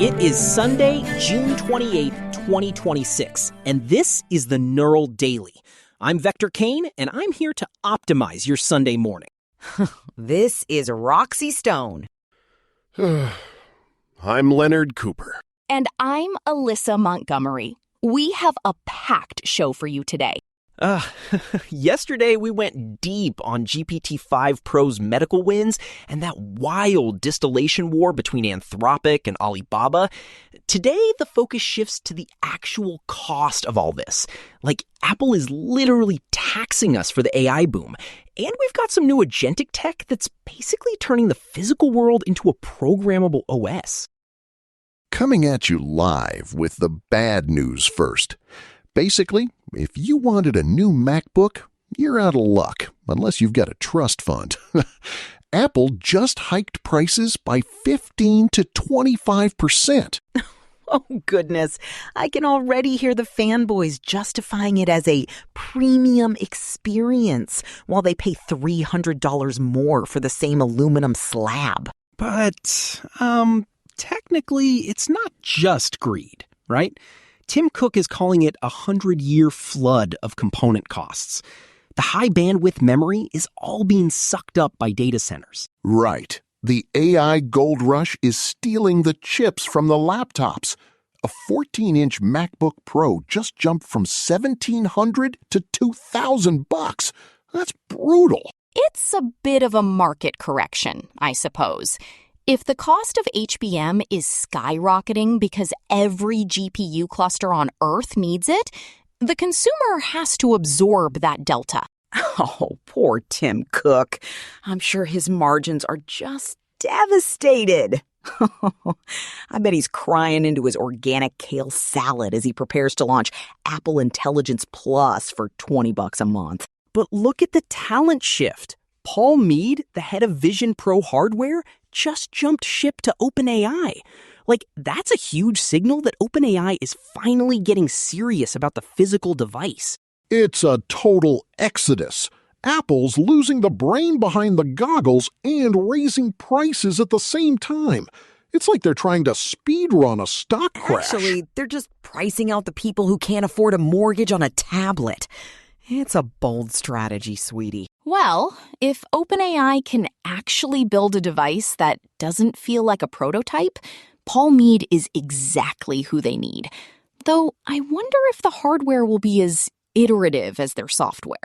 It is Sunday, June 28th, 2026, and this is the Neural Daily. I'm Vector Kane, and I'm here to optimize your Sunday morning. This is Roxy Stone. I'm Leonard Cooper. And I'm Alyssa Montgomery. We have a packed show for you today. Yesterday we went deep on GPT-5 Pro's medical wins and that wild distillation war between Anthropic and Alibaba. Today the focus shifts to the actual cost of all this. Like, Apple is literally taxing us for the AI boom. And we've got some new agentic tech that's basically turning the physical world into a programmable OS. Coming at you live with the bad news first. Basically, if you wanted a new MacBook, you're out of luck, unless you've got a trust fund. Apple just hiked prices by 15 to 25%. Oh, goodness. I can already hear the fanboys justifying it as a premium experience while they pay $300 more for the same aluminum slab. But, technically, it's not just greed, right? Tim Cook is calling it a 100-year flood of component costs. The high bandwidth memory is all being sucked up by data centers. Right. The AI gold rush is stealing the chips from the laptops. A 14-inch MacBook Pro just jumped from $1,700 to $2,000. That's brutal. It's a bit of a market correction, I suppose. If the cost of HBM is skyrocketing because every GPU cluster on Earth needs it, the consumer has to absorb that delta. Oh, poor Tim Cook. I'm sure his margins are just devastated. I bet he's crying into his organic kale salad as he prepares to launch Apple Intelligence Plus for $20 a month. But look at the talent shift. Paul Mead, the head of Vision Pro Hardware, just jumped ship to OpenAI. Like, that's a huge signal that OpenAI is finally getting serious about the physical device. It's a total exodus. Apple's losing the brain behind the goggles and raising prices at the same time. It's like they're trying to speedrun a stock crash. Actually, they're just pricing out the people who can't afford a mortgage on a tablet. It's a bold strategy, sweetie. Well, if OpenAI can actually build a device that doesn't feel like a prototype, Paul Mead is exactly who they need. Though I wonder if the hardware will be as iterative as their software.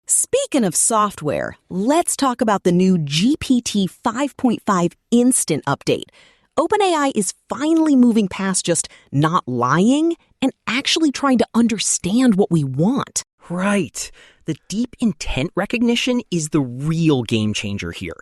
Speaking of software, let's talk about the new GPT 5.5 Instant update. OpenAI is finally moving past just not lying and actually trying to understand what we want. Right. The deep intent recognition is the real game changer here.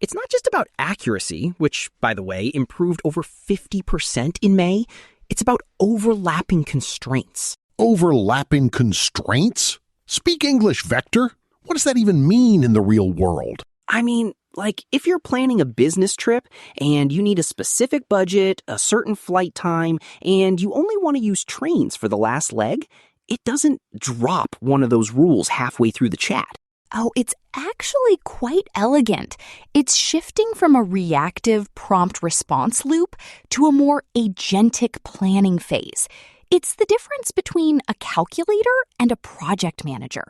It's not just about accuracy, which, by the way, improved over 50% in May. It's about overlapping constraints. Overlapping constraints? Speak English, Vector. What does that even mean in the real world? I mean, like, if you're planning a business trip and you need a specific budget, a certain flight time, and you only want to use trains for the last leg, it doesn't drop one of those rules halfway through the chat. Oh, it's actually quite elegant. It's shifting from a reactive prompt response loop to a more agentic planning phase. It's the difference between a calculator and a project manager.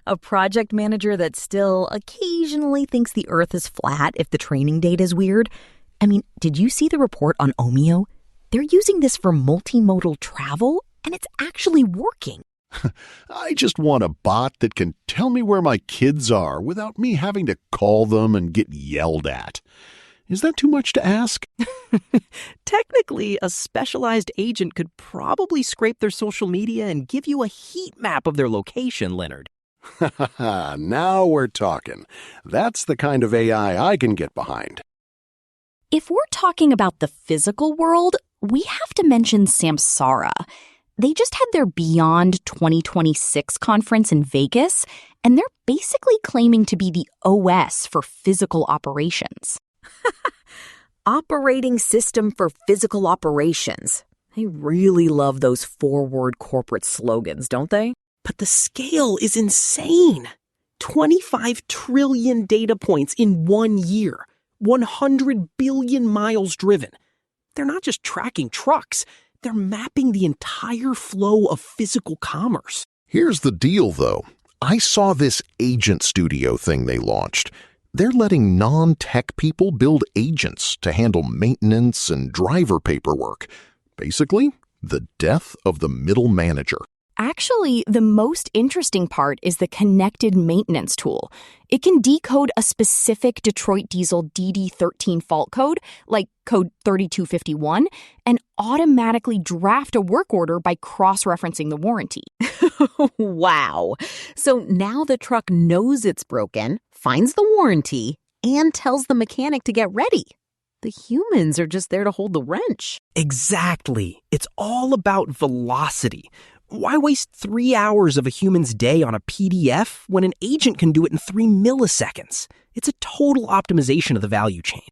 A project manager that still occasionally thinks the Earth is flat if the training data is weird. I mean, did you see the report on Omeo? They're using this for multimodal travel, and it's actually working. I just want a bot that can tell me where my kids are without me having to call them and get yelled at. Is that too much to ask? Technically, a specialized agent could probably scrape their social media and give you a heat map of their location, Leonard. Now we're talking. That's the kind of AI I can get behind. If we're talking about the physical world, we have to mention Samsara. They just had their Beyond 2026 conference in Vegas, and they're basically claiming to be the OS for physical operations. Operating system for physical operations. They really love those forward corporate slogans, don't they? But the scale is insane. 25 trillion data points in 1 year. 100 billion miles driven. they're not just tracking trucks, they're mapping the entire flow of physical commerce. Here's the deal, though. I saw this agent studio thing they launched. They're letting non-tech people build agents to handle maintenance and driver paperwork. Basically, the death of the middle manager. Actually, the most interesting part is the connected maintenance tool. It can decode a specific Detroit Diesel DD13 fault code, like code 3251, and automatically draft a work order by cross-referencing the warranty. Wow. So now the truck knows it's broken, finds the warranty, and tells the mechanic to get ready. The humans are just there to hold the wrench. Exactly. It's all about velocity. Why waste 3 hours of a human's day on a PDF when an agent can do it in 3 milliseconds? It's a total optimization of the value chain.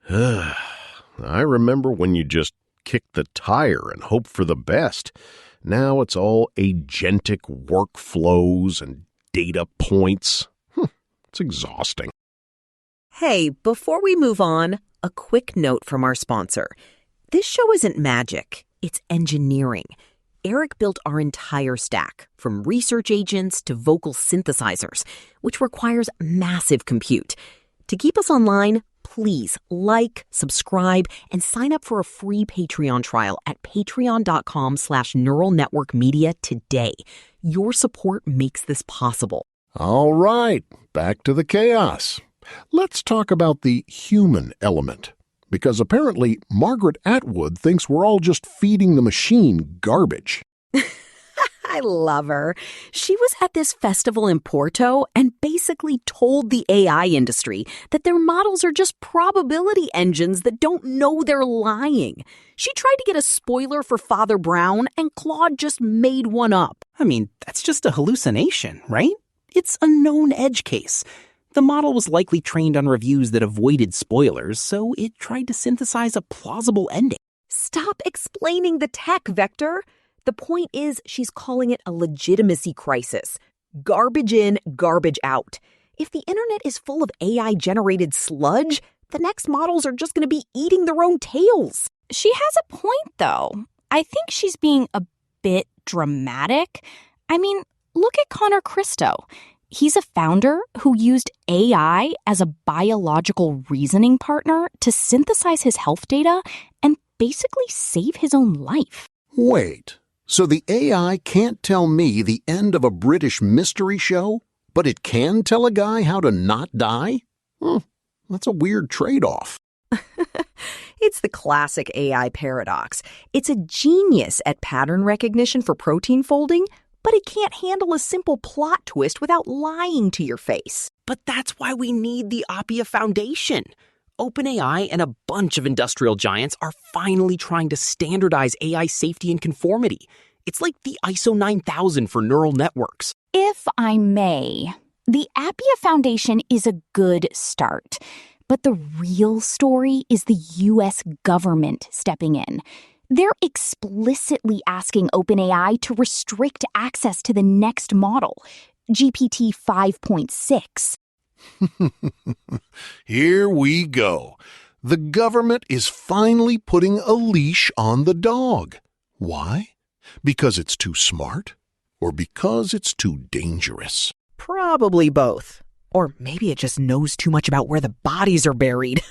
I remember when you just kicked the tire and hoped for the best. Now it's all agentic workflows and data points. It's exhausting. Hey, before we move on, a quick note from our sponsor. This show isn't magic, it's engineering. Eric built our entire stack, from research agents to vocal synthesizers, which requires massive compute. To keep us online, please like, subscribe, and sign up for a free Patreon trial at patreon.com/neuralnetworkmedia today. Your support makes this possible. All right, back to the chaos. Let's talk about the human element. Because apparently Margaret Atwood thinks we're all just feeding the machine garbage. I love her. She was at this festival in Porto and basically told the AI industry that their models are just probability engines that don't know they're lying. She tried to get a spoiler for Father Brown, and Claude just made one up. I mean, that's just a hallucination, right? It's a known edge case. The model was likely trained on reviews that avoided spoilers, so it tried to synthesize a plausible ending. Stop explaining the tech, Vector. The point is, she's calling it a legitimacy crisis. Garbage in, garbage out. If the internet is full of AI-generated sludge, the next models are just going to be eating their own tails. She has a point, though. I think she's being a bit dramatic. I mean, look at Connor Christo. He's a founder who used AI as a biological reasoning partner to synthesize his health data and basically save his own life. Wait, so the AI can't tell me the end of a British mystery show, but it can tell a guy how to not die? That's a weird trade-off. It's the classic AI paradox. It's a genius at pattern recognition for protein folding, but it can't handle a simple plot twist without lying to your face. But that's why we need the Appia Foundation. OpenAI and a bunch of industrial giants are finally trying to standardize AI safety and conformity. It's like the ISO 9000 for neural networks. If I may, the Appia Foundation is a good start. But the real story is the U.S. government stepping in. They're explicitly asking OpenAI to restrict access to the next model, GPT 5.6. Here we go. The government is finally putting a leash on the dog. Why? Because it's too smart? Or because it's too dangerous? Probably both. Or maybe it just knows too much about where the bodies are buried.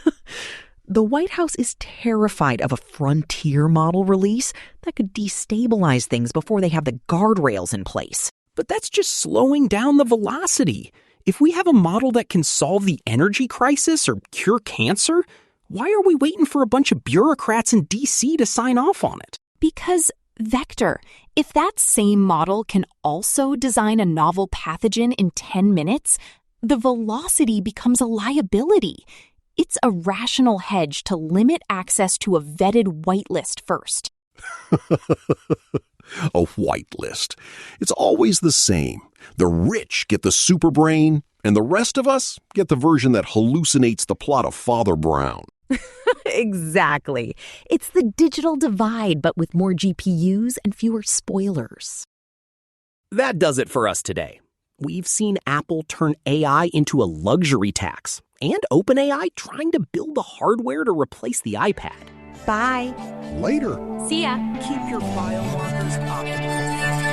The White House is terrified of a frontier model release that could destabilize things before they have the guardrails in place. But that's just slowing down the velocity. If we have a model that can solve the energy crisis or cure cancer, why are we waiting for a bunch of bureaucrats in D.C. to sign off on it? Because, Vector, if that same model can also design a novel pathogen in 10 minutes, the velocity becomes a liability. It's a rational hedge to limit access to a vetted whitelist first. A whitelist. It's always the same. The rich get the super brain, and the rest of us get the version that hallucinates the plot of Father Brown. Exactly. It's the digital divide, but with more GPUs and fewer spoilers. That does it for us today. We've seen Apple turn AI into a luxury tax, and OpenAI trying to build the hardware to replace the iPad. Bye. Later. See ya. Keep your file markers optimized.